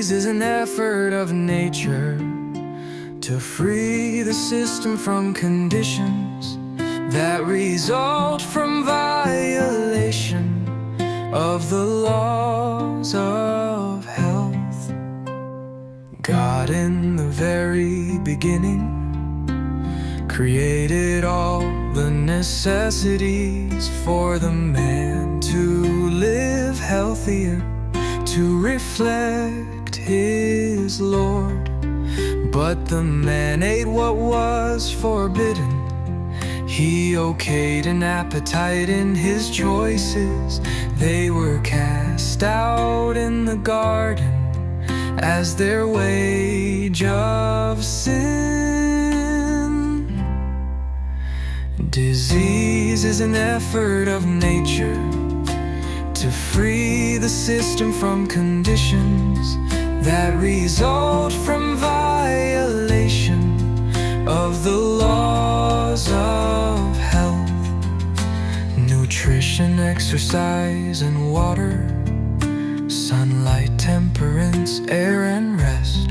Disease is an effort of nature to free the system from conditions that result from violation of the laws of health. God in the very beginning created all the necessities for the man to live healthier, to reflect his Lord. But the man ate what was forbidden. He okayed an appetite in his choices. They were cast out in the garden as their wage of sin. Disease is an effort of nature to free the system from conditions that result from violation of the laws of health. Nutrition, exercise, and water, sunlight, temperance, air, and rest.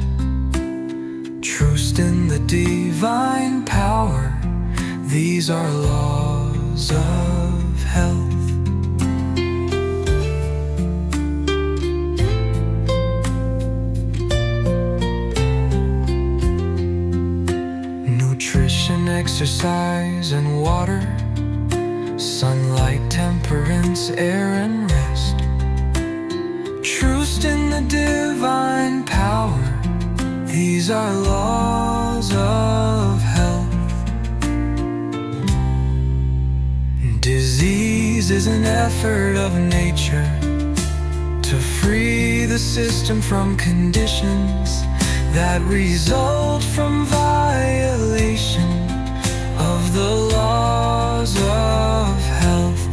Trust in the divine power. These are laws of health. Nutrition, exercise, and water, sunlight, temperance, air, and rest. Trust in the divine power. These are laws of health. Disease is an effort of nature to free the system from conditions that result from violation of the laws of health.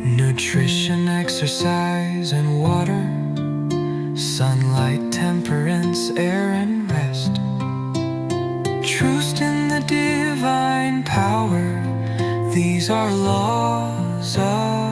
Nutrition, exercise, and water, sunlight, temperance, air, and rest. Trust in the divine power. These are laws of